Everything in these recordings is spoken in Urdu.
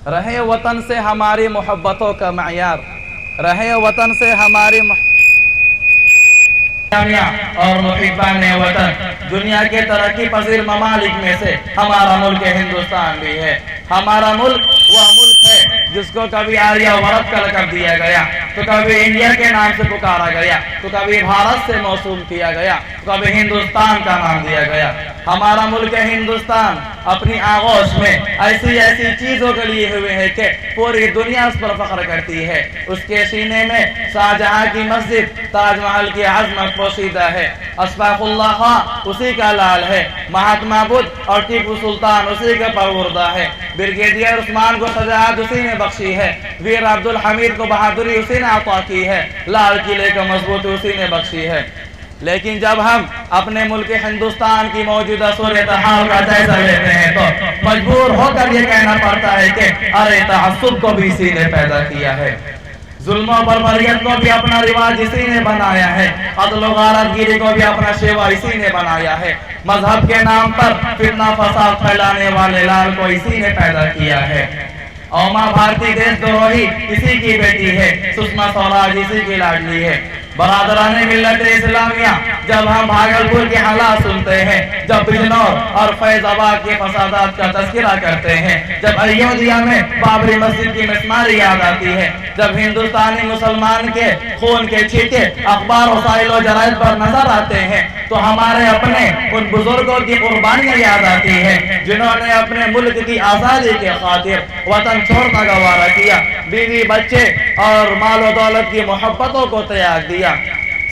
رہے وطن سے ہماری محبتوں کا معیار، رہے وطن سے ہماری اور محبان وطن، دنیا کے ترقی پذیر ممالک میں سے ہمارا ملک ہندوستان بھی ہے۔ ہمارا ملک وہ ملک ہے جس کو کبھی آریہ ورت کا لقب دیا گیا، تو کبھی انڈیا کے نام سے پکارا گیا، تو کبھی بھارت سے موسوم کیا گیا، تو کبھی ہندوستان کا نام دیا گیا۔ ہمارا ملک ہندوستان اپنی آغوش میں ایسی چیزوں کے لیے ہوئے ہے کہ پوری دنیا اس پر فخر کرتی ہے۔ اس کے سینے میں شاہجہاں کی مسجد، تاج محل کی عظمت پوشیدہ ہے، اشفاق اللہ خان اسی کا لال ہے، مہاتما بدھ اور ٹیپو سلطان اسی کا پروردہ ہے، بریگیڈیئر عثمان کو شجاعت اسی نے بخشی ہے، ویر عبدالحمید کو بہادری اسی نے عطا کی ہے، لال قلعے کو مضبوطی اسی نے بخشی ہے۔ لیکن جب ہم اپنے ملک ہندوستان کی موجودہ صورتحال کا جائزہ لیتے ہیں تو مجبور ہو کر یہ کہنا پڑتا ہے کہ ارے تعصب کو بھی اسی نے پیدا کیا ہے، ظلم و بربریت کو بھی اپنا رواج اسی نے بنایا ہے، عدل و غارت گیری کو بھی اپنا شیوا اسی نے بنایا ہے، مذہب کے نام پر فتنہ فساد پھیلانے والے لال کو اسی نے پیدا کیا ہے، اوما بھارتی دیش دروہی اسی کی بیٹی ہے، سشما سوراج اسی کی لاڈلی ہے۔ برادران ملت اسلامیہ، جب ہم بھاگلپور کے حالات سنتے ہیں، جب بجنور اور فیض آباد کے فسادات کا تذکرہ کرتے ہیں، جب ایودھیا میں بابری مسجد کی مسماری یاد آتی ہے، جب ہندوستانی مسلمان کے خون کے چھینٹے اخبار وسائل و جرائد پر نظر آتے ہیں، تو ہمارے اپنے ان بزرگوں کی قربانیاں یاد آتی ہیں جنہوں نے اپنے ملک کی آزادی کے خاطر وطن چھوڑنا گوارا کیا، بیوی بچے اور مال و دولت کی محبتوں کو تیاگ دیا،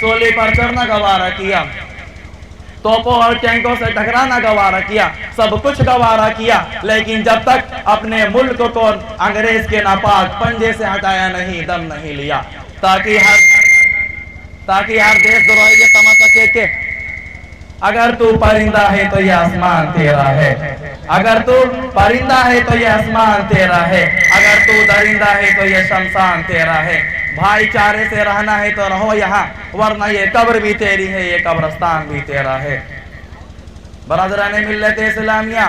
سولی پر چڑھنا گوارا کیا، توپوں اور ٹینکوں سے ٹکرانا گوارا کیا، سب کچھ گوارا کیا، لیکن جب تک اپنے ملک کو انگریز کے ناپاک پنجے سے ہٹایا نہیں، دم نہیں لیا، تاکہ ہر دیش دروہی یہ سمجھ سکے کہ اگر تو پرندہ ہے تو یہ آسمان تیرا ہے، اگر تو پرندہ ہے تو یہ آسمان تیرا ہے، اگر تو درندہ ہے تو یہ شمشان تیرا ہے، بھائی چارے سے رہنا ہے تو رہو یہاں، ورنہ یہ قبر بھی تیری ہے، یہ قبرستان بھی تیرا ہے۔ برادران ملت اسلامیہ،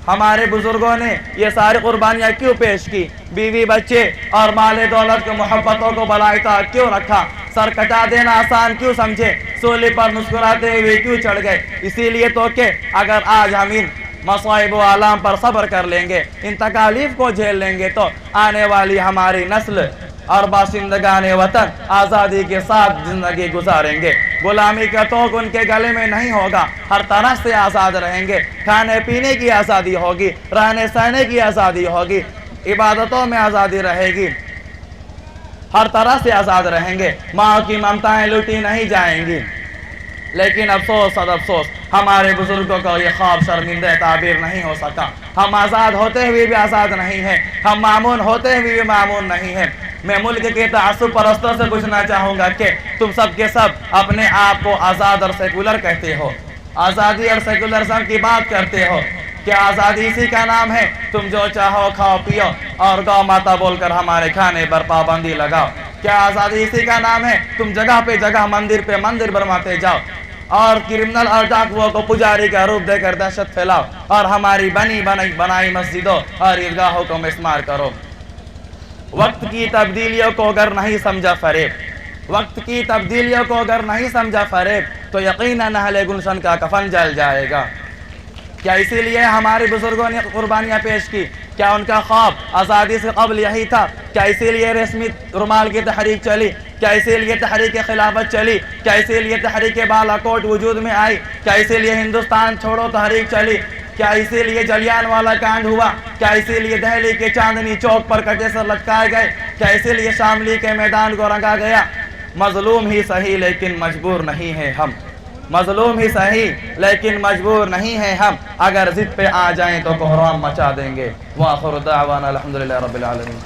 ہمارے بزرگوں نے یہ ساری قربانیاں کیوں پیش کی؟ بیوی بچے اور مال دولت کے محبتوں کو بالائے کیوں رکھا؟ سر کٹا دینا آسان کیوں سمجھے؟ سولی پر مسکراتے ہوئے کیوں چڑھ گئے؟ اسی لیے تو کہ اگر آج ہم ان مصائب و آلام پر صبر کر لیں گے، ان تکالیف کو جھیل لیں گے، تو آنے والی ہماری نسل اور باشندگان وطن آزادی کے ساتھ زندگی گزاریں گے، غلامی کا توق ان کے گلے میں نہیں ہوگا، ہر طرح سے آزاد رہیں گے، کھانے پینے کی آزادی ہوگی، رہنے سہنے کی آزادی ہوگی، عبادتوں میں آزادی رہے گی، ہر طرح سے آزاد رہیں گے، ماں کی ممتائیں لوٹی نہیں جائیں گی۔ لیکن افسوس صد افسوس، ہمارے بزرگوں کا یہ خواب شرمندہ تعبیر نہیں ہو سکا، ہم آزاد ہوتے ہوئے بھی آزاد نہیں ہیں، ہم معمون ہوتے ہوئے بھی معمون نہیں ہیں۔ میں ملک کے تعصب پرستوں سے پوچھنا چاہوں گا کہ تم سب کے سب اپنے آپ کو آزاد اور سیکولر کہتے ہو، آزادی اور سیکولرزم کی بات کرتے ہو، کیا آزادی اسی کا نام ہے تم جو چاہو کھاؤ پیو اور گو ماتا بول کر ہمارے کھانے پر پابندی لگاؤ؟ کیا آزادی اسی کا نام ہے تم جگہ پہ جگہ مندر پہ مندر بنواتے جاؤ اور کرمنل اور ڈاکوؤں کو پجاری کا روپ دے کر دہشت پھیلاؤ اور ہماری بنائی مسجدوں اور عیدگاہوں کو مسمار کرو؟ وقت کی تبدیلیوں کو اگر نہیں سمجھا فریب، وقت کی تبدیلیوں کو اگر نہیں سمجھا فریب، تو یقیناً اہل گلشن کا کفن جل جائے گا۔ کیا اسی لیے ہمارے بزرگوں نے قربانیاں پیش کی؟ کیا ان کا خواب آزادی سے قبل یہی تھا؟ کیا اسی لیے ریشمی رومال کی تحریک چلی؟ کیا اسی لیے تحریک خلافت چلی؟ کیا اسی لیے تحریک بالا کوٹ وجود میں آئی؟ کیا اسی لیے ہندوستان چھوڑو تحریک چلی؟ کیا اسی لیے جلیان والا کانڈ ہوا؟ کیا اسی لیے دہلی کے چاندنی چوک پر کٹے سر لٹکائے گئے؟ کیا اسی لیے شاملی کے میدان کو رنگا گیا؟ مظلوم ہی صحیح لیکن مجبور نہیں ہیں ہم، مظلوم ہی صحیح لیکن مجبور نہیں ہیں ہم، اگر ضد پہ آ جائیں تو کوہرام مچا دیں گے۔ وآخر دعوانا الحمدللہ رب العالمین۔